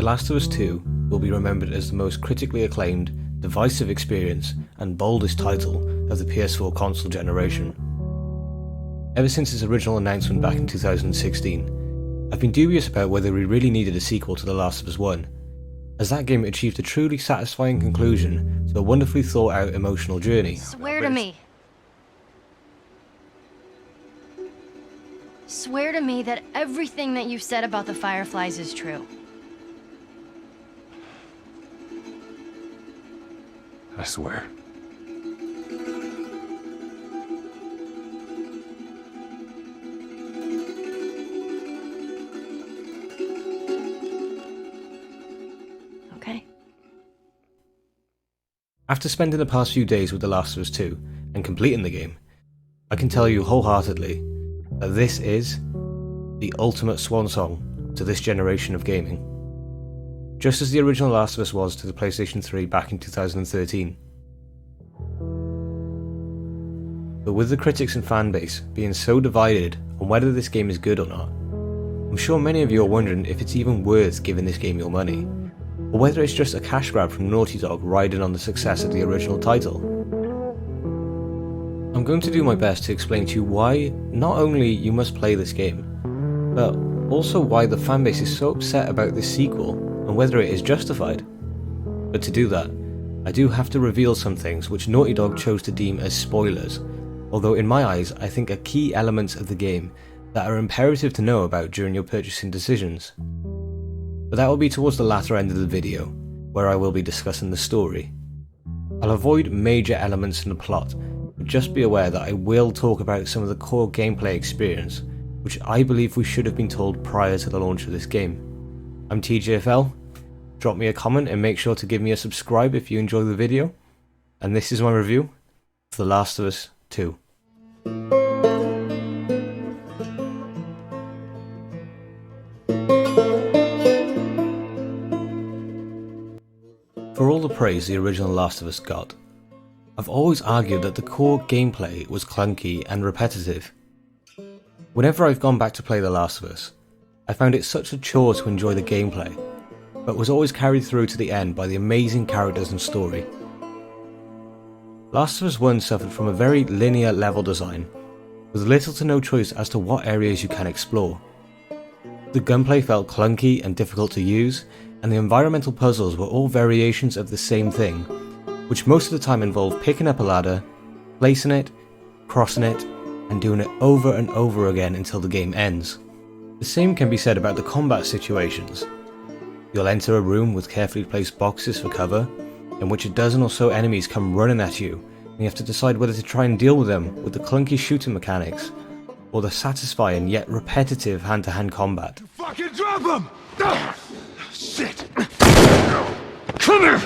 Last of Us 2 will be remembered as the most critically acclaimed, divisive experience and boldest title of the PS4 console generation. Ever since its original announcement back in 2016, I've been dubious about whether we really needed a sequel to The Last of Us 1, as that game achieved a truly satisfying conclusion to a wonderfully thought out emotional journey. Swear to me. Swear to me that everything that you've said about the Fireflies is true. I swear. Okay. After spending the past few days with The Last of Us 2 and completing the game, I can tell you wholeheartedly that this is the ultimate swan song to this generation of gaming. Just as the original Last of Us was to the PlayStation 3 back in 2013. But with the critics and fanbase being so divided on whether this game is good or not, I'm sure many of you are wondering if it's even worth giving this game your money, or whether it's just a cash grab from Naughty Dog riding on the success of the original title. I'm going to do my best to explain to you why not only you must play this game, but also why the fanbase is so upset about this sequel and whether it is justified. But to do that, I do have to reveal some things which Naughty Dog chose to deem as spoilers, although in my eyes I think are key elements of the game that are imperative to know about during your purchasing decisions. But that will be towards the latter end of the video, where I will be discussing the story. I'll avoid major elements in the plot, but just be aware that I will talk about some of the core gameplay experience, which I believe we should have been told prior to the launch of this game. I'm TJFL, drop me a comment and make sure to give me a subscribe if you enjoy the video, and this is my review of The Last of Us 2. For all the praise the original Last of Us got, I've always argued that the core gameplay was clunky and repetitive. Whenever I've gone back to play The Last of Us, I found it such a chore to enjoy the gameplay, but was always carried through to the end by the amazing characters and story. Last of Us 1 suffered from a very linear level design, with little to no choice as to what areas you can explore. The gunplay felt clunky and difficult to use, and the environmental puzzles were all variations of the same thing, which most of the time involved picking up a ladder, placing it, crossing it, and doing it over and over again until the game ends. The same can be said about the combat situations. You'll enter a room with carefully placed boxes for cover, in which a dozen or so enemies come running at you, and you have to decide whether to try and deal with them with the clunky shooting mechanics, or the satisfying yet repetitive hand-to-hand combat. Fucking drop him! Oh, shit! Come here!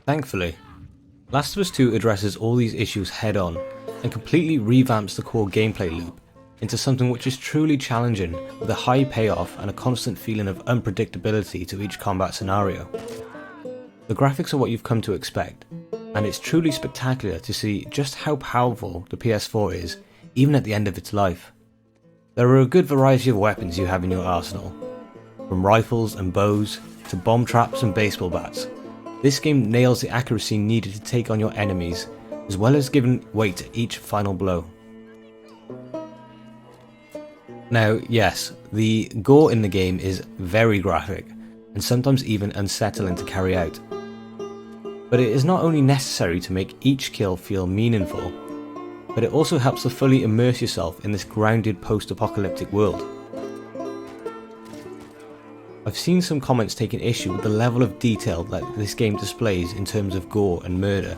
Thankfully, Last of Us 2 addresses all these issues head-on and completely revamps the core gameplay loop into something which is truly challenging, with a high payoff and a constant feeling of unpredictability to each combat scenario. The graphics are what you've come to expect, and it's truly spectacular to see just how powerful the PS4 is, even at the end of its life. There are a good variety of weapons you have in your arsenal, from rifles and bows to bomb traps and baseball bats. This game nails the accuracy needed to take on your enemies, as well as giving weight to each final blow. Now, yes, the gore in the game is very graphic, and sometimes even unsettling to carry out. But it is not only necessary to make each kill feel meaningful, but it also helps to fully immerse yourself in this grounded post-apocalyptic world. I've seen some comments taking issue with the level of detail that this game displays in terms of gore and murder.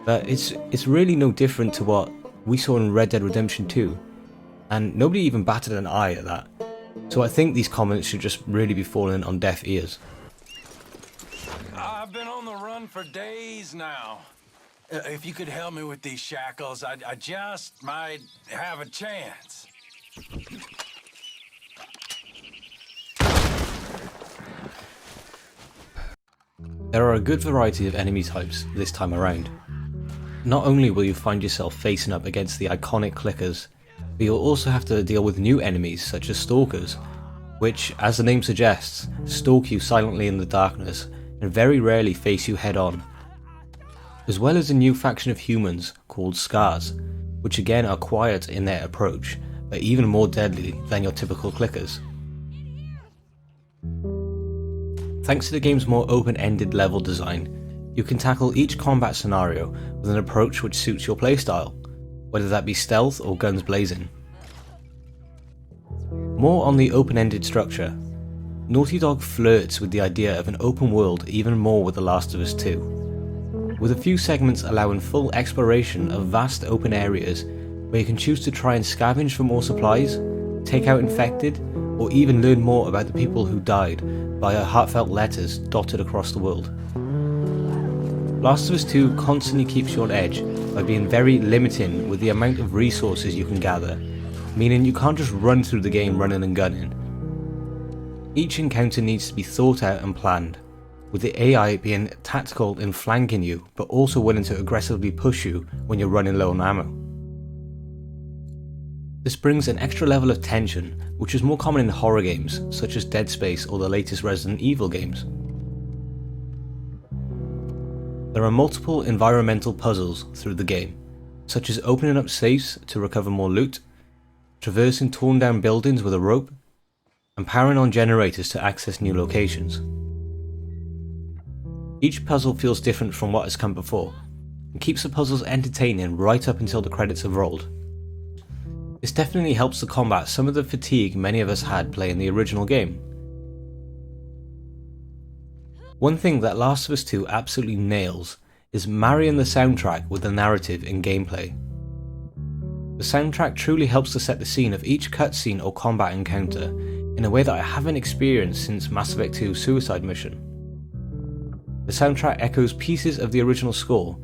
But it's really no different to what we saw in Red Dead Redemption 2, and nobody even batted an eye at that. So I think these comments should just really be falling on deaf ears. I've been on the run for days now. If you could help me with these shackles, I just might have a chance. There are a good variety of enemy types this time around. Not only will you find yourself facing up against the iconic clickers, but you'll also have to deal with new enemies such as stalkers, which, as the name suggests, stalk you silently in the darkness and very rarely face you head on. As well as a new faction of humans called Scars, which again are quiet in their approach, but even more deadly than your typical clickers. Thanks to the game's more open-ended level design, you can tackle each combat scenario with an approach which suits your playstyle, whether that be stealth or guns blazing. More on the open-ended structure, Naughty Dog flirts with the idea of an open world even more with The Last of Us 2, with a few segments allowing full exploration of vast open areas where you can choose to try and scavenge for more supplies, take out infected, or even learn more about the people who died via heartfelt letters dotted across the world. Last of Us 2 constantly keeps you on edge by being very limiting with the amount of resources you can gather, meaning you can't just run through the game running and gunning. Each encounter needs to be thought out and planned, with the AI being tactical in flanking you but also willing to aggressively push you when you're running low on ammo. This brings an extra level of tension which is more common in horror games such as Dead Space or the latest Resident Evil games. There are multiple environmental puzzles through the game, such as opening up safes to recover more loot, traversing torn down buildings with a rope, and powering on generators to access new locations. Each puzzle feels different from what has come before, and keeps the puzzles entertaining right up until the credits have rolled. This definitely helps to combat some of the fatigue many of us had playing the original game. One thing that Last of Us 2 absolutely nails is marrying the soundtrack with the narrative in gameplay. The soundtrack truly helps to set the scene of each cutscene or combat encounter in a way that I haven't experienced since Mass Effect 2 Suicide Mission. The soundtrack echoes pieces of the original score,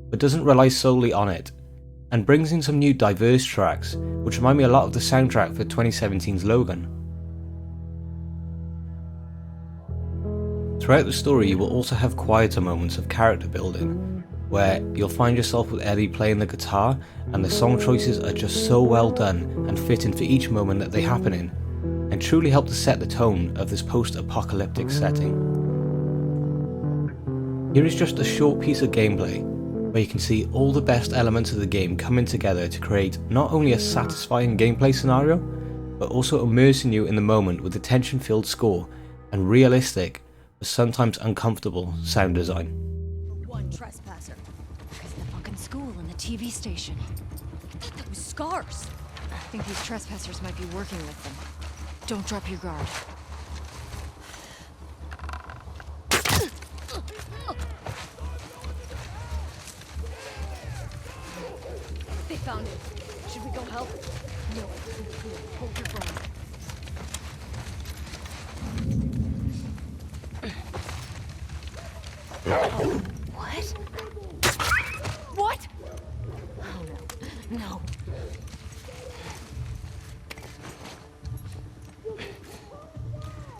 but doesn't rely solely on it, and brings in some new diverse tracks which remind me a lot of the soundtrack for 2017's Logan. Throughout the story you will also have quieter moments of character building, where you'll find yourself with Ellie playing the guitar and the song choices are just so well done and fitting for each moment that they happen in, and truly help to set the tone of this post-apocalyptic setting. Here is just a short piece of gameplay where you can see all the best elements of the game coming together to create not only a satisfying gameplay scenario, but also immersing you in the moment with a tension-filled score and realistic, but sometimes uncomfortable sound design. One trespasser. Because the fucking school and the TV station. I thought that was Scars. I think these trespassers might be working with them. Don't drop your guard. They found it. Should we go help? No. Hold your ground. What? What? Oh no. No.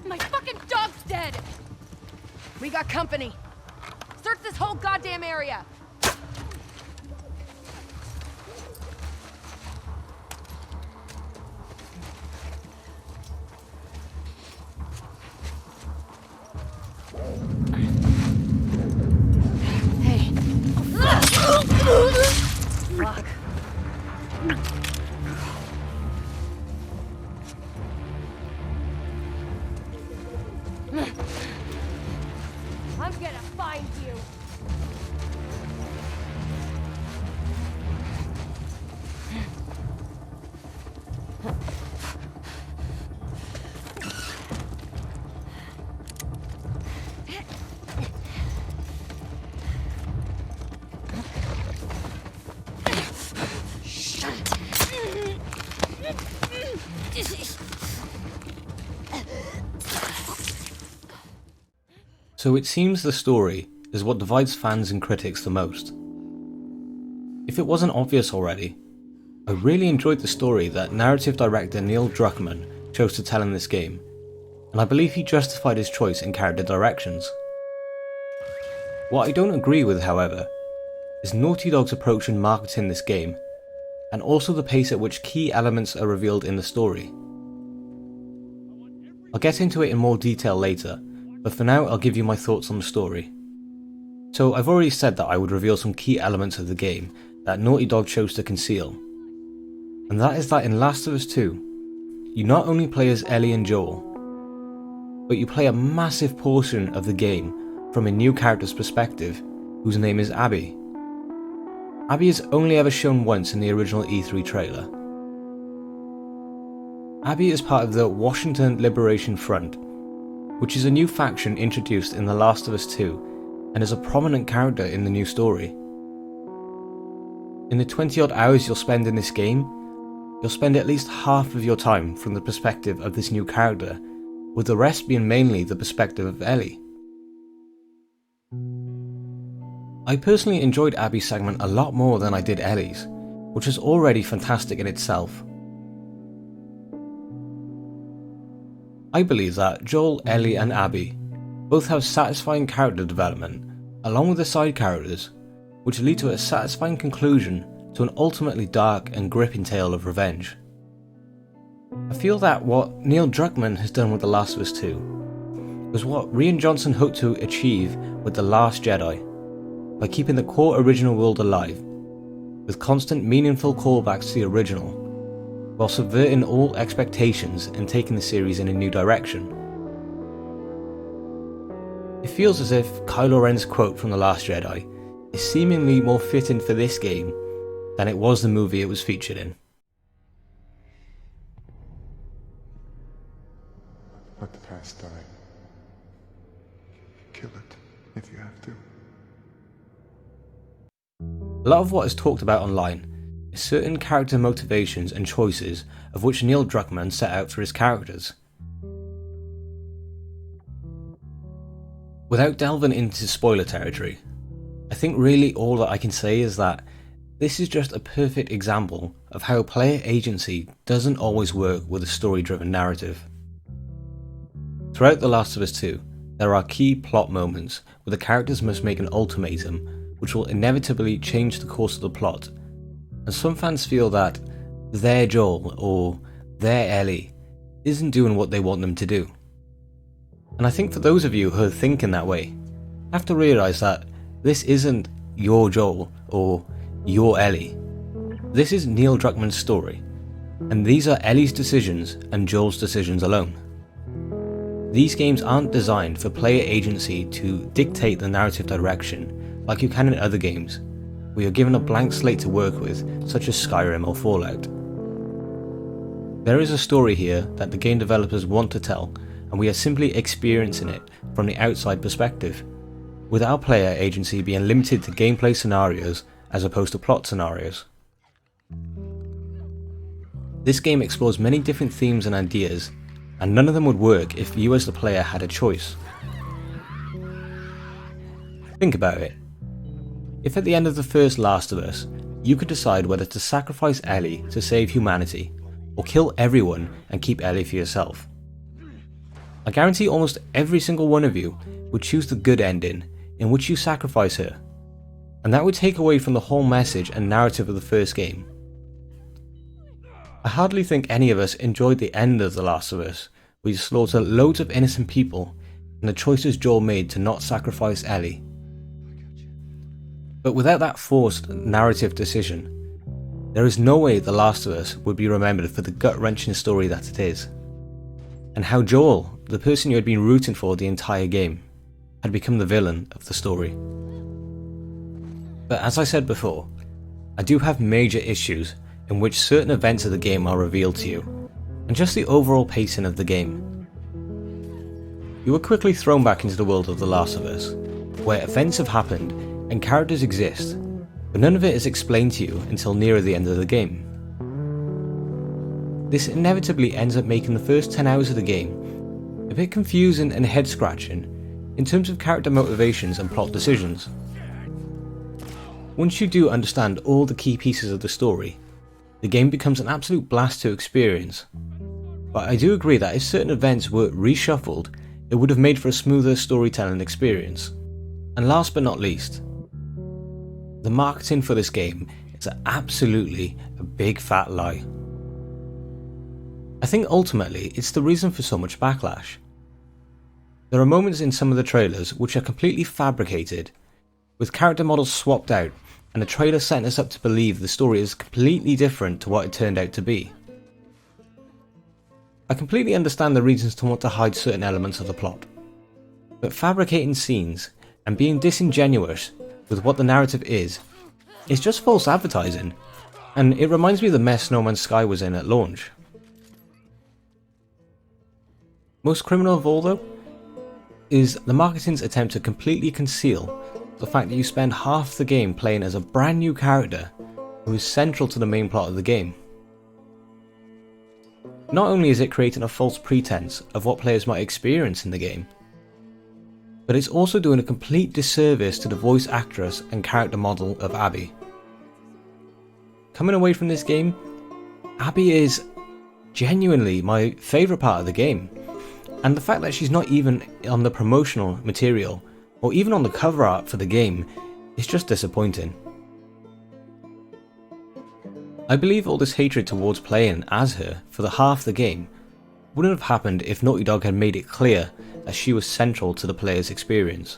My fucking dog's dead! We got company. Search this whole goddamn area. Hey. Fuck. I'm gonna find you. So it seems the story is what divides fans and critics the most. If it wasn't obvious already, I really enjoyed the story that narrative director Neil Druckmann chose to tell in this game, and I believe he justified his choice in character directions. What I don't agree with, however, is Naughty Dog's approach in marketing this game, and also the pace at which key elements are revealed in the story. I'll get into it in more detail later, but for now I'll give you my thoughts on the story. So I've already said that I would reveal some key elements of the game that Naughty Dog chose to conceal. And that is that in Last of Us 2, you not only play as Ellie and Joel, but you play a massive portion of the game from a new character's perspective, whose name is Abby. Abby is only ever shown once in the original E3 trailer. Abby is part of the Washington Liberation Front, which is a new faction introduced in The Last of Us 2 and is a prominent character in the new story. In the 20 odd hours you'll spend in this game, you'll spend at least half of your time from the perspective of this new character, with the rest being mainly the perspective of Ellie. I personally enjoyed Abby's segment a lot more than I did Ellie's, which was already fantastic in itself. I believe that Joel, Ellie and Abby both have satisfying character development, along with the side characters, which lead to a satisfying conclusion to an ultimately dark and gripping tale of revenge. I feel that what Neil Druckmann has done with The Last of Us 2 was what Rian Johnson hoped to achieve with The Last Jedi, by keeping the core original world alive, with constant meaningful callbacks to the original, while subverting all expectations and taking the series in a new direction. It feels as if Kylo Ren's quote from The Last Jedi is seemingly more fitting for this game than it was the movie it was featured in. Let the past die. Kill it if you have to. A lot of what is talked about online is certain character motivations and choices of which Neil Druckmann set out for his characters. Without delving into spoiler territory, I think really all that I can say is that this is just a perfect example of how player agency doesn't always work with a story-driven narrative. Throughout The Last of Us 2, there are key plot moments where the characters must make an ultimatum which will inevitably change the course of the plot, and some fans feel that their Joel or their Ellie isn't doing what they want them to do. And I think for those of you who are thinking that way, you have to realise that this isn't your Joel or your Ellie. This is Neil Druckmann's story, and these are Ellie's decisions and Joel's decisions alone. These games aren't designed for player agency to dictate the narrative direction like you can in other games, where you're given a blank slate to work with, such as Skyrim or Fallout. There is a story here that the game developers want to tell, and we are simply experiencing it from the outside perspective, with our player agency being limited to gameplay scenarios as opposed to plot scenarios. This game explores many different themes and ideas, and none of them would work if you as the player had a choice. Think about it. If at the end of the first Last of Us, you could decide whether to sacrifice Ellie to save humanity, or kill everyone and keep Ellie for yourself, I guarantee almost every single one of you would choose the good ending, in which you sacrifice her, and that would take away from the whole message and narrative of the first game. I hardly think any of us enjoyed the end of The Last of Us, where you slaughter loads of innocent people, and the choices Joel made to not sacrifice Ellie. But without that forced narrative decision, there is no way The Last of Us would be remembered for the gut-wrenching story that it is, and how Joel, the person you had been rooting for the entire game, had become the villain of the story. But as I said before, I do have major issues in which certain events of the game are revealed to you, and just the overall pacing of the game. You are quickly thrown back into the world of The Last of Us, where events have happened and characters exist, but none of it is explained to you until nearer the end of the game. This inevitably ends up making the first 10 hours of the game a bit confusing and head-scratching in terms of character motivations and plot decisions. Once you do understand all the key pieces of the story, the game becomes an absolute blast to experience. But I do agree that if certain events were reshuffled, it would have made for a smoother storytelling experience. And last but not least, the marketing for this game is absolutely a big fat lie. I think ultimately it's the reason for so much backlash. There are moments in some of the trailers which are completely fabricated, with character models swapped out, and the trailer setting us up to believe the story is completely different to what it turned out to be. I completely understand the reasons to want to hide certain elements of the plot, but fabricating scenes and being disingenuous with what the narrative is just false advertising, and it reminds me of the mess No Man's Sky was in at launch. Most criminal of all though, is the marketing's attempt to completely conceal the fact that you spend half the game playing as a brand new character who is central to the main plot of the game. Not only is it creating a false pretense of what players might experience in the game, but it's also doing a complete disservice to the voice actress and character model of Abby. Coming away from this game, Abby is genuinely my favourite part of the game, and the fact that she's not even on the promotional material or even on the cover art for the game is just disappointing. I believe all this hatred towards playing as her for the half the game wouldn't have happened if Naughty Dog had made it clear that she was central to the player's experience.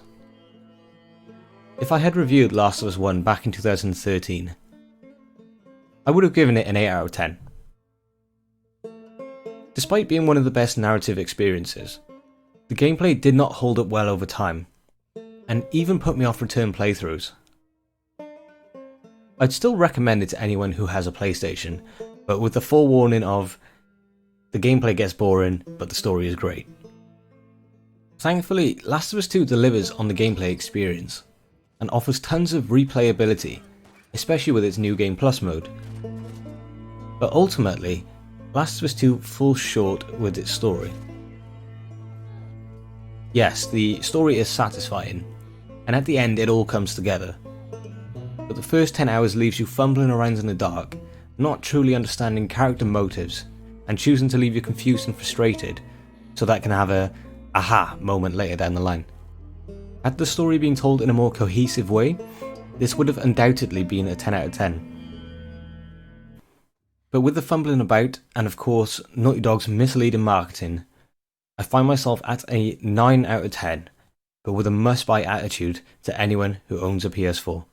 If I had reviewed Last of Us 1 back in 2013, I would have given it an 8 out of 10. Despite being one of the best narrative experiences, the gameplay did not hold up well over time, and even put me off return playthroughs. I'd still recommend it to anyone who has a PlayStation, but with the forewarning of the gameplay gets boring, but the story is great. Thankfully, Last of Us 2 delivers on the gameplay experience, and offers tons of replayability, especially with its New Game Plus mode. But ultimately, Last of Us 2 falls short with its story. Yes, the story is satisfying, and at the end it all comes together. But the first 10 hours leaves you fumbling around in the dark, not truly understanding character motives, and choosing to leave you confused and frustrated, so that can have a aha moment later down the line. Had the story been told in a more cohesive way, this would have undoubtedly been a 10 out of 10. But with the fumbling about, and of course Naughty Dog's misleading marketing, I find myself at a 9 out of 10, but with a must-buy attitude to anyone who owns a PS4.